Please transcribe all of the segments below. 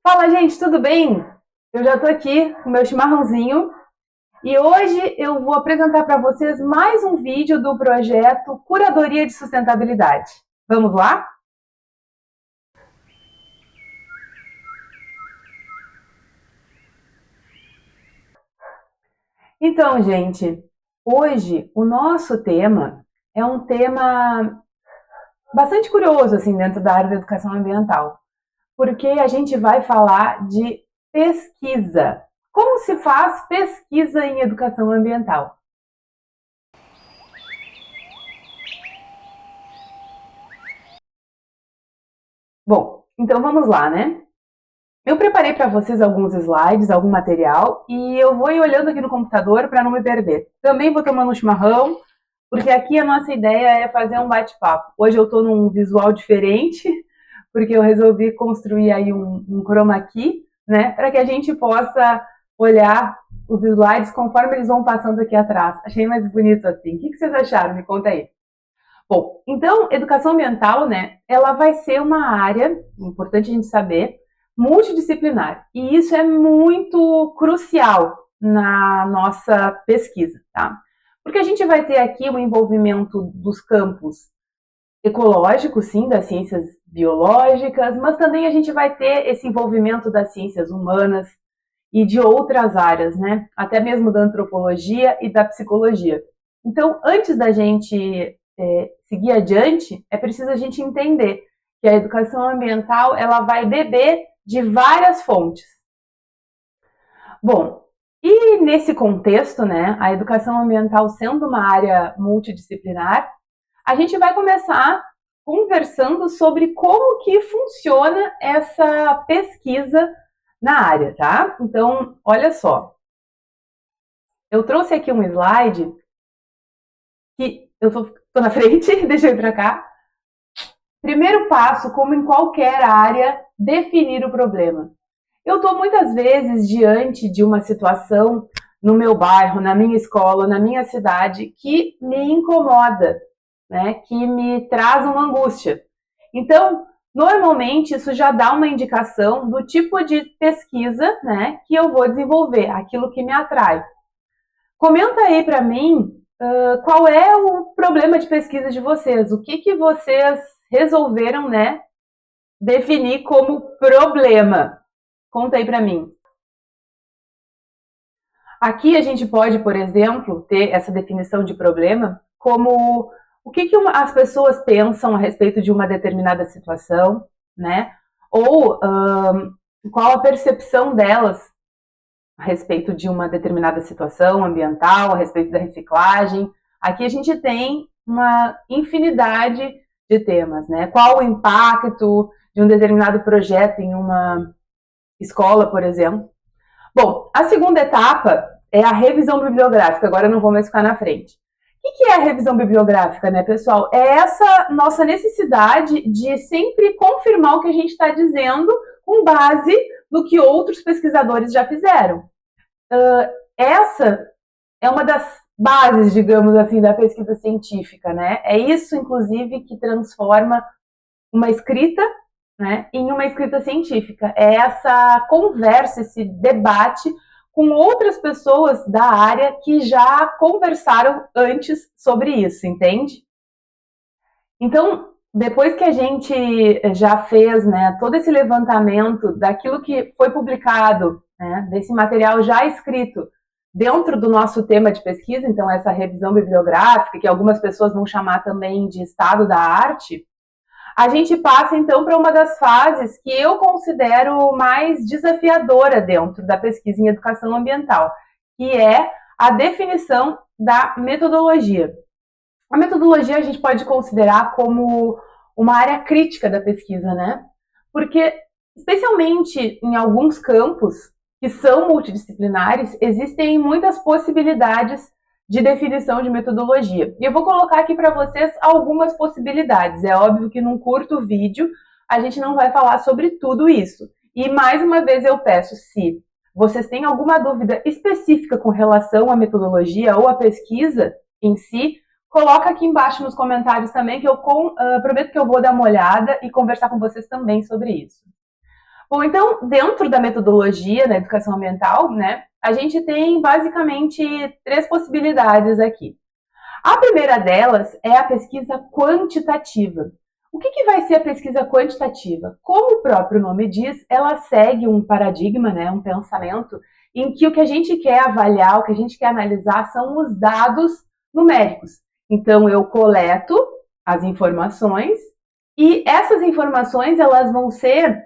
Fala, gente, tudo bem? Eu já tô aqui com meu chimarrãozinho e hoje eu vou apresentar para vocês mais um vídeo do projeto Curadoria de Sustentabilidade. Vamos lá? Então, gente, hoje o nosso tema é um tema bastante curioso assim dentro da área da educação ambiental, porque a gente vai falar de pesquisa. Como se faz pesquisa em educação ambiental? Bom, então vamos lá, né? Eu preparei para vocês alguns slides, algum material, e eu vou ir olhando aqui no computador para não me perder. Também vou tomando um chimarrão, porque aqui a nossa ideia é fazer um bate-papo. Hoje eu estou num visual diferente, porque eu resolvi construir aí um chroma key, né, para que a gente possa olhar os slides conforme eles vão passando aqui atrás. Achei mais bonito assim. O que vocês acharam? Me conta aí. Bom, então, educação ambiental, né, ela vai ser uma área, importante a gente saber, multidisciplinar. E isso é muito crucial na nossa pesquisa, tá? Porque a gente vai ter aqui o envolvimento dos campos ecológicos, sim, das ciências biológicas, mas também a gente vai ter esse envolvimento das ciências humanas e de outras áreas, né? Até mesmo da antropologia e da psicologia. Então, antes da gente seguir adiante, é preciso a gente entender que a educação ambiental ela vai beber de várias fontes. Bom, e nesse contexto, né, a educação ambiental sendo uma área multidisciplinar, a gente vai começar conversando sobre como que funciona essa pesquisa na área, tá? Então, olha só, eu trouxe aqui um slide que eu tô na frente, deixa eu ir para cá. Primeiro passo, como em qualquer área, definir o problema. Eu estou muitas vezes diante de uma situação no meu bairro, na minha escola, na minha cidade, que me incomoda, né? Que me traz uma angústia. Então, normalmente, isso já dá uma indicação do tipo de pesquisa, né, que eu vou desenvolver, aquilo que me atrai. Comenta aí para mim qual é o problema de pesquisa de vocês, o que vocês resolveram, né, definir como problema. Conta aí para mim. Aqui a gente pode, por exemplo, ter essa definição de problema como o que as pessoas pensam a respeito de uma determinada situação, né? Ou qual a percepção delas a respeito de uma determinada situação ambiental, a respeito da reciclagem. Aqui a gente tem uma infinidade de temas, né? Qual o impacto de um determinado projeto em uma escola, por exemplo. Bom, a segunda etapa é a revisão bibliográfica, agora eu não vou mais ficar na frente. O que é a revisão bibliográfica, né, pessoal? É essa nossa necessidade de sempre confirmar o que a gente está dizendo com base no que outros pesquisadores já fizeram. Essa é uma das bases, digamos assim, da pesquisa científica, né? É isso, inclusive, que transforma uma escrita, né, em uma escrita científica. É essa conversa, esse debate com outras pessoas da área que já conversaram antes sobre isso, entende? Então, depois que a gente já fez, né, todo esse levantamento daquilo que foi publicado, né, desse material já escrito dentro do nosso tema de pesquisa, então essa revisão bibliográfica, que algumas pessoas vão chamar também de estado da arte, a gente passa então para uma das fases que eu considero mais desafiadora dentro da pesquisa em educação ambiental, que é a definição da metodologia. A metodologia a gente pode considerar como uma área crítica da pesquisa, né? Porque, especialmente em alguns campos que são multidisciplinares, existem muitas possibilidades de definição de metodologia. E eu vou colocar aqui para vocês algumas possibilidades. É óbvio que num curto vídeo a gente não vai falar sobre tudo isso. E mais uma vez eu peço, se vocês têm alguma dúvida específica com relação à metodologia ou à pesquisa em si, coloca aqui embaixo nos comentários também que eu prometo que eu vou dar uma olhada e conversar com vocês também sobre isso. Bom, então, dentro da metodologia da educação ambiental, né, a gente tem basicamente 3 possibilidades aqui. A primeira delas é a pesquisa quantitativa. O que vai ser a pesquisa quantitativa? Como o próprio nome diz, ela segue um paradigma, né, um pensamento, em que o que a gente quer avaliar, o que a gente quer analisar são os dados numéricos. Então, eu coleto as informações e essas informações elas vão ser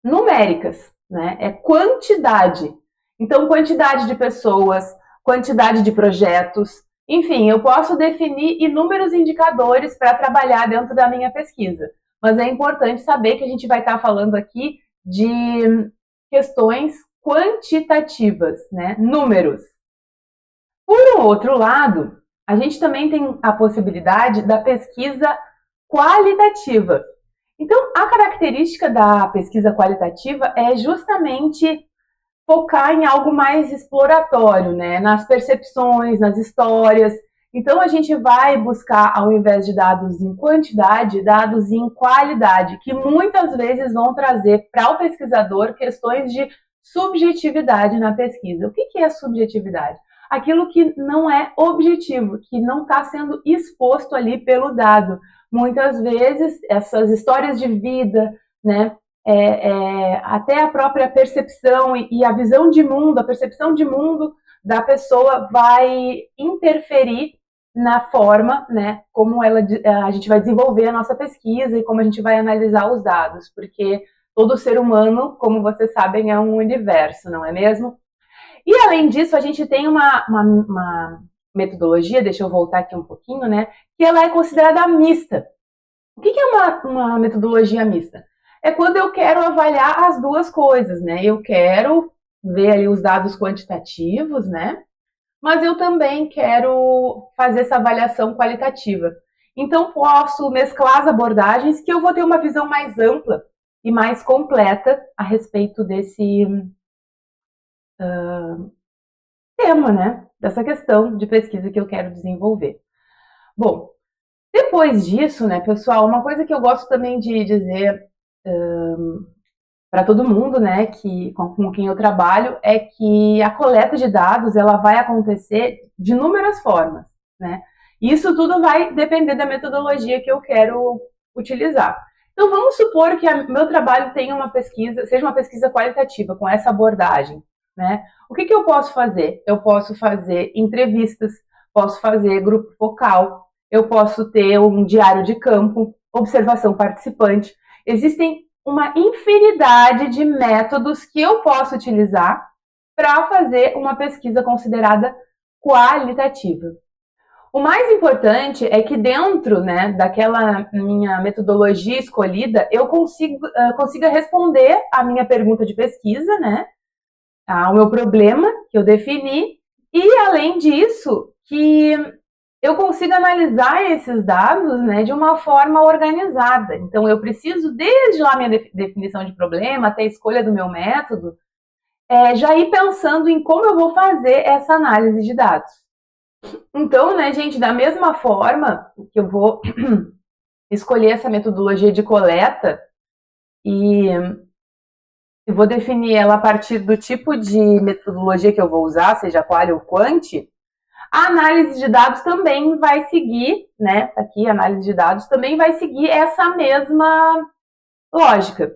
numéricas, né? É quantidade. Então, quantidade de pessoas, quantidade de projetos, enfim, eu posso definir inúmeros indicadores para trabalhar dentro da minha pesquisa. Mas é importante saber que a gente vai estar falando aqui de questões quantitativas, né? Números. Por um outro lado, a gente também tem a possibilidade da pesquisa qualitativa. Então, a característica da pesquisa qualitativa é justamente focar em algo mais exploratório, né? Nas percepções, nas histórias. Então, a gente vai buscar, ao invés de dados em quantidade, dados em qualidade, que muitas vezes vão trazer para o pesquisador questões de subjetividade na pesquisa. O que é subjetividade? Aquilo que não é objetivo, que não está sendo exposto ali pelo dado. Muitas vezes, essas histórias de vida, né? Até a própria percepção e a visão de mundo, a percepção de mundo da pessoa vai interferir na forma, né, como a gente vai desenvolver a nossa pesquisa e como a gente vai analisar os dados, porque todo ser humano, como vocês sabem, é um universo, não é mesmo? E além disso, a gente tem uma metodologia, deixa eu voltar aqui um pouquinho, né, que ela é considerada mista. O que é uma metodologia mista? É quando eu quero avaliar as duas coisas, né? Eu quero ver ali os dados quantitativos, né? Mas eu também quero fazer essa avaliação qualitativa. Então, posso mesclar as abordagens que eu vou ter uma visão mais ampla e mais completa a respeito desse tema, né? Dessa questão de pesquisa que eu quero desenvolver. Bom, depois disso, né, pessoal, uma coisa que eu gosto também de dizer para todo mundo, né, com quem eu trabalho, é que a coleta de dados ela vai acontecer de inúmeras formas, né? E isso tudo vai depender da metodologia que eu quero utilizar. Então vamos supor que meu trabalho tenha uma pesquisa, seja uma pesquisa qualitativa com essa abordagem, né? O que eu posso fazer? Eu posso fazer entrevistas, posso fazer grupo focal, eu posso ter um diário de campo, observação participante. Existem uma infinidade de métodos que eu posso utilizar para fazer uma pesquisa considerada qualitativa. O mais importante é que dentro, né, daquela minha metodologia escolhida, eu consiga responder a minha pergunta de pesquisa, né, ao meu problema que eu defini, e além disso, que eu consigo analisar esses dados, né, de uma forma organizada. Então, eu preciso, desde lá minha definição de problema até a escolha do meu método, já ir pensando em como eu vou fazer essa análise de dados. Então, né, gente, da mesma forma que eu vou escolher essa metodologia de coleta e eu vou definir ela a partir do tipo de metodologia que eu vou usar, seja qual ou quant, a análise de dados também vai seguir, né? Aqui, a análise de dados também vai seguir essa mesma lógica.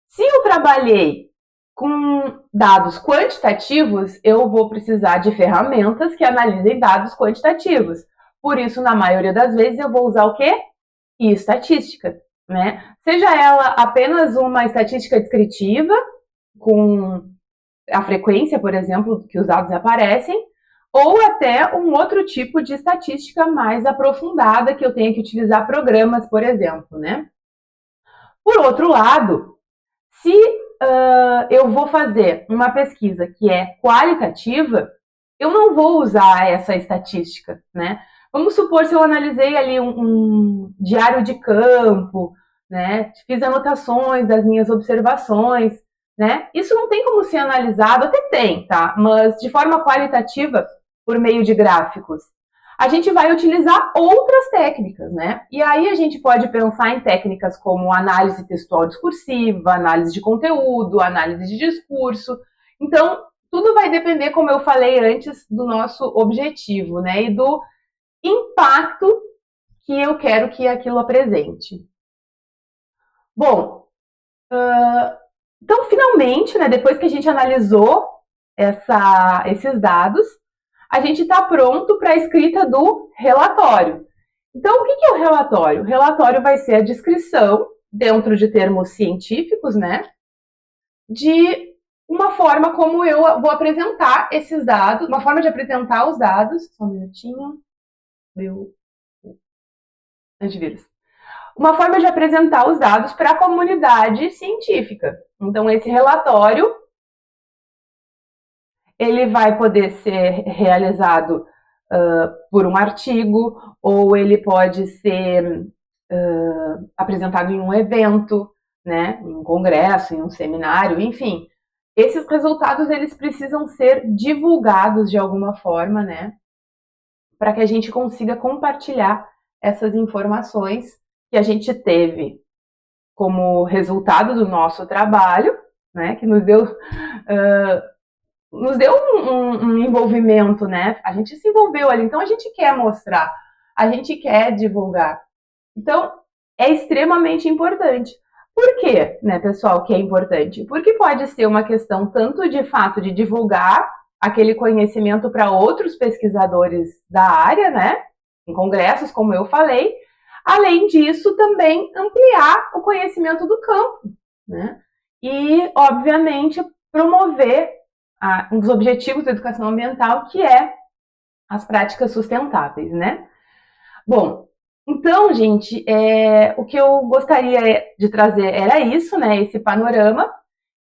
Se eu trabalhei com dados quantitativos, eu vou precisar de ferramentas que analisem dados quantitativos. Por isso, na maioria das vezes, eu vou usar o quê? Estatística, né? Seja ela apenas uma estatística descritiva, com a frequência, por exemplo, que os dados aparecem, ou até um outro tipo de estatística mais aprofundada, que eu tenha que utilizar programas, por exemplo, né? Por outro lado, se eu vou fazer uma pesquisa que é qualitativa, eu não vou usar essa estatística, né? Vamos supor se eu analisei ali um diário de campo, né? Fiz anotações das minhas observações, né? Isso não tem como ser analisado, até tem, tá? Mas de forma qualitativa, por meio de gráficos. a gente vai utilizar outras técnicas, né? E aí a gente pode pensar em técnicas como análise textual discursiva, análise de conteúdo, análise de discurso. Então, tudo vai depender, como eu falei antes, do nosso objetivo, né? E do impacto que eu quero que aquilo apresente. Bom, então, finalmente, né, depois que a gente analisou esses dados, a gente está pronto para a escrita do relatório. Então, o que é o relatório? O relatório vai ser a descrição, dentro de termos científicos, né, de uma forma como eu vou apresentar esses dados, uma forma de apresentar os dados. Só um minutinho. Meu antivírus. Uma forma de apresentar os dados para a comunidade científica. Então, esse relatório ele vai poder ser realizado por um artigo, ou ele pode ser apresentado em um evento, né, em um congresso, em um seminário, enfim. Esses resultados eles precisam ser divulgados de alguma forma, né, para que a gente consiga compartilhar essas informações que a gente teve como resultado do nosso trabalho, né, que nos deu um envolvimento, né? A gente se envolveu ali, então a gente quer mostrar, a gente quer divulgar. Então, é extremamente importante. Por quê, né, pessoal, que é importante? Porque pode ser uma questão tanto de fato de divulgar aquele conhecimento para outros pesquisadores da área, né? Em congressos, como eu falei. Além disso, também ampliar o conhecimento do campo, né? E, obviamente, promover um dos objetivos da educação ambiental, que é as práticas sustentáveis, né? Bom, então, gente, o que eu gostaria de trazer era isso, né? Esse panorama.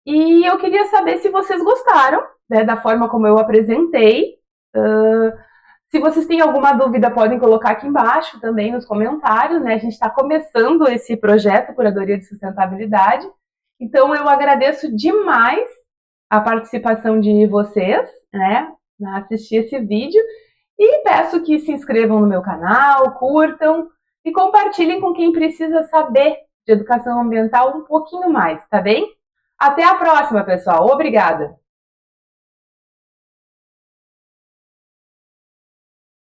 E eu queria saber se vocês gostaram, né, da forma como eu apresentei. Se vocês têm alguma dúvida, podem colocar aqui embaixo também nos comentários, né? A gente está começando esse projeto Curadoria de Sustentabilidade. Então, eu agradeço demais a participação de vocês, né, a assistir esse vídeo, e peço que se inscrevam no meu canal, curtam e compartilhem com quem precisa saber de educação ambiental um pouquinho mais, tá bem? Até a próxima, pessoal. Obrigada!